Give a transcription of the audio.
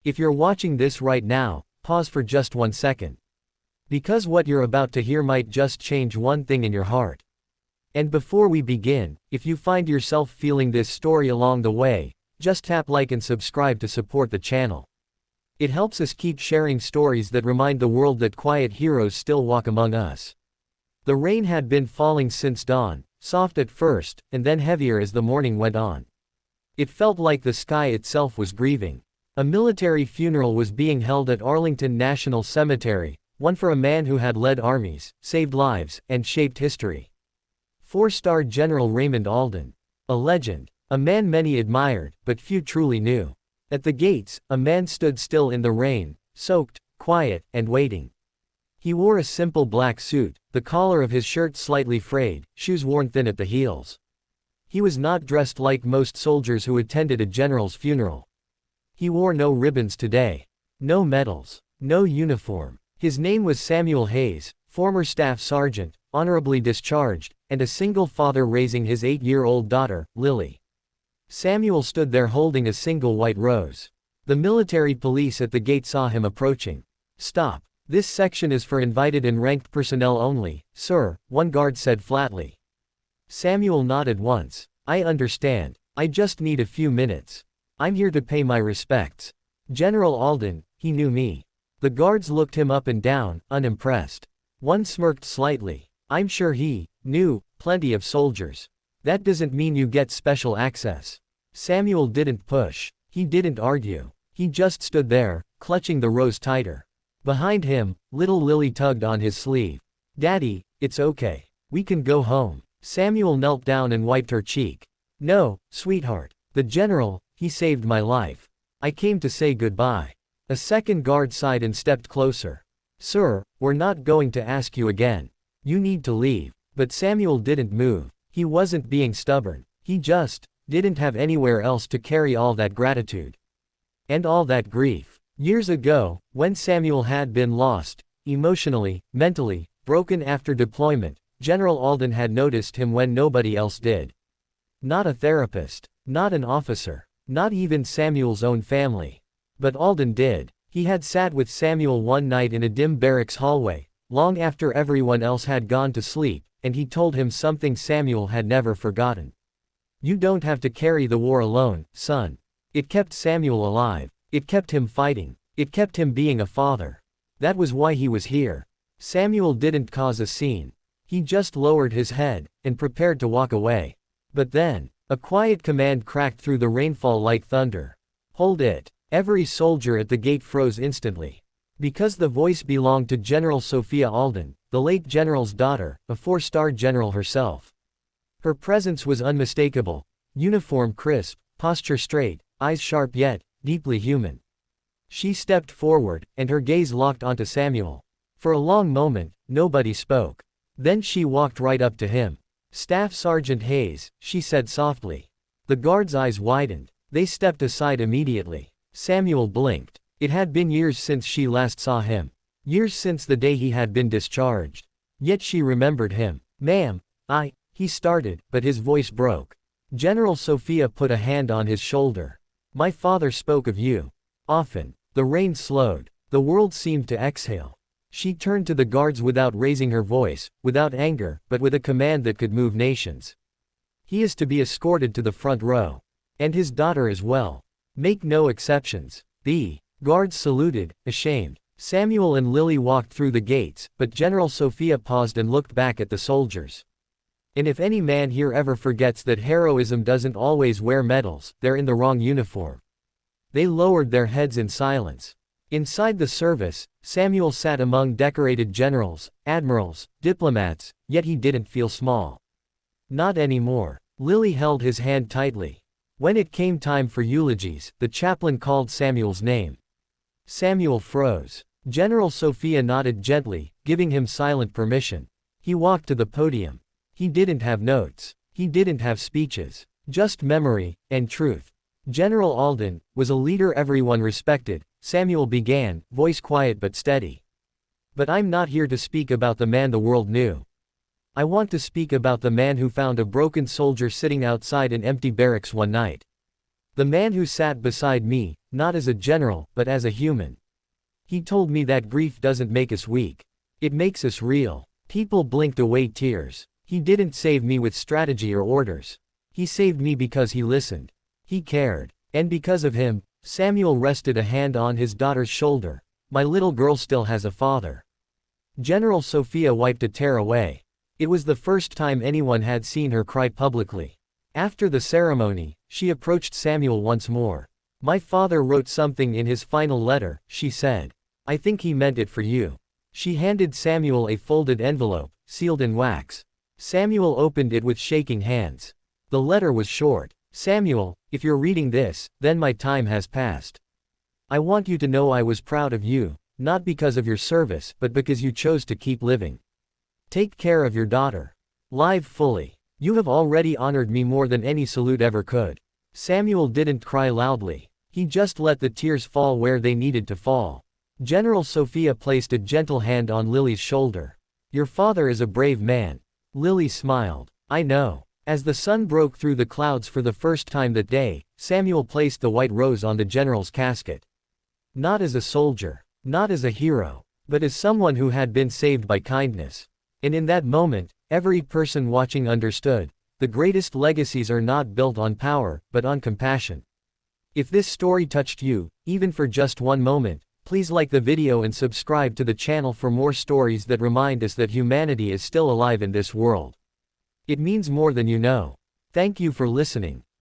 If you're watching this right now, pause for just 1 second. Because what you're about to hear might just change one thing in your heart. And before we begin, if you find yourself feeling this story along the way, just tap like and subscribe to support the channel. It helps us keep sharing stories that remind the world that quiet heroes still walk among us. The rain had been falling since dawn, soft at first, and then heavier as the morning went on. It felt like the sky itself was grieving. A military funeral was being held at Arlington National Cemetery, one for a man who had led armies, saved lives, and shaped history. 4-star General Raymond Alden. A legend. A man many admired, but few truly knew. At the gates, a man stood still in the rain, soaked, quiet, and waiting. He wore a simple black suit, the collar of his shirt slightly frayed, shoes worn thin at the heels. He was not dressed like most soldiers who attended a general's funeral. He wore no ribbons today. No medals. No uniform. His name was Samuel Hayes, former staff sergeant, honorably discharged, and a single father raising his 8-year-old daughter, Lily. Samuel stood there holding a single white rose. The military police at the gate saw him approaching. "Stop. This section is for invited and ranked personnel only, sir," one guard said flatly. Samuel nodded once. "I understand. I just need a few minutes. I'm here to pay my respects. General Alden, he knew me." The guards looked him up and down, unimpressed. One smirked slightly. "I'm sure he knew plenty of soldiers. That doesn't mean you get special access." Samuel didn't push. He didn't argue. He just stood there, clutching the rose tighter. Behind him, little Lily tugged on his sleeve. "Daddy, it's okay. We can go home." Samuel knelt down and wiped her cheek. "No, sweetheart. The general, he saved my life. I came to say goodbye." A second guard sighed and stepped closer. "Sir, we're not going to ask you again. You need to leave." But Samuel didn't move. He wasn't being stubborn. He just didn't have anywhere else to carry all that gratitude. And all that grief. Years ago, when Samuel had been lost, emotionally, mentally, broken after deployment, General Alden had noticed him when nobody else did. Not a therapist. Not an officer. Not even Samuel's own family. But Alden did. He had sat with Samuel one night in a dim barracks hallway, long after everyone else had gone to sleep, and he told him something Samuel had never forgotten. "You don't have to carry the war alone, son." It kept Samuel alive. It kept him fighting. It kept him being a father. That was why he was here. Samuel didn't cause a scene. He just lowered his head, and prepared to walk away. But then, a quiet command cracked through the rainfall like thunder. "Hold it." Every soldier at the gate froze instantly. Because the voice belonged to General Sophia Alden, the late general's daughter, a 4-star general herself. Her presence was unmistakable. Uniform crisp, posture straight, eyes sharp yet deeply human. She stepped forward, and her gaze locked onto Samuel. For a long moment, nobody spoke. Then she walked right up to him. "Staff Sergeant Hayes," she said softly. The guard's eyes widened. They stepped aside immediately. Samuel blinked. It had been years since she last saw him. Years since the day he had been discharged. Yet she remembered him. "Ma'am, he started, but his voice broke. General Sophia put a hand on his shoulder. "My father spoke of you often." The rain slowed. The world seemed to exhale. She turned to the guards without raising her voice, without anger, but with a command that could move nations. "He is to be escorted to the front row. And his daughter as well. Make no exceptions." The guards saluted, ashamed. Samuel and Lily walked through the gates, but General Sophia paused and looked back at the soldiers. "And if any man here ever forgets that heroism doesn't always wear medals, they're in the wrong uniform." They lowered their heads in silence. Inside the service, Samuel sat among decorated generals, admirals, diplomats, yet he didn't feel small. Not anymore. Lily held his hand tightly. When it came time for eulogies, the chaplain called Samuel's name. Samuel froze. General Sophia nodded gently, giving him silent permission. He walked to the podium. He didn't have notes. He didn't have speeches. Just memory, and truth. General Alden was a leader everyone respected, Samuel began, voice quiet but steady. But I'm not here to speak about the man the world knew. I want to speak about the man who found a broken soldier sitting outside an empty barracks one night. The man who sat beside me, not as a general, but as a human. He told me that grief doesn't make us weak. It makes us real. People blinked away tears. He didn't save me with strategy or orders. He saved me because he listened. He cared. And because of him, Samuel rested a hand on his daughter's shoulder. My little girl still has a father. General Sophia wiped a tear away. It was the first time anyone had seen her cry publicly. After the ceremony, she approached Samuel once more. My father wrote something in his final letter, she said. I think he meant it for you. She handed Samuel a folded envelope, sealed in wax. Samuel opened it with shaking hands. The letter was short. Samuel, if you're reading this, then my time has passed. I want you to know I was proud of you, not because of your service, but because you chose to keep living. Take care of your daughter. Live fully. You have already honored me more than any salute ever could. Samuel didn't cry loudly. He just let the tears fall where they needed to fall. General Sophia placed a gentle hand on Lily's shoulder. Your father is a brave man. Lily smiled. I know. As the sun broke through the clouds for the first time that day, Samuel placed the white rose on the general's casket. Not as a soldier, not as a hero, but as someone who had been saved by kindness. And in that moment, every person watching understood, the greatest legacies are not built on power, but on compassion. If this story touched you, even for just one moment, please like the video and subscribe to the channel for more stories that remind us that humanity is still alive in this world. It means more than you know. Thank you for listening.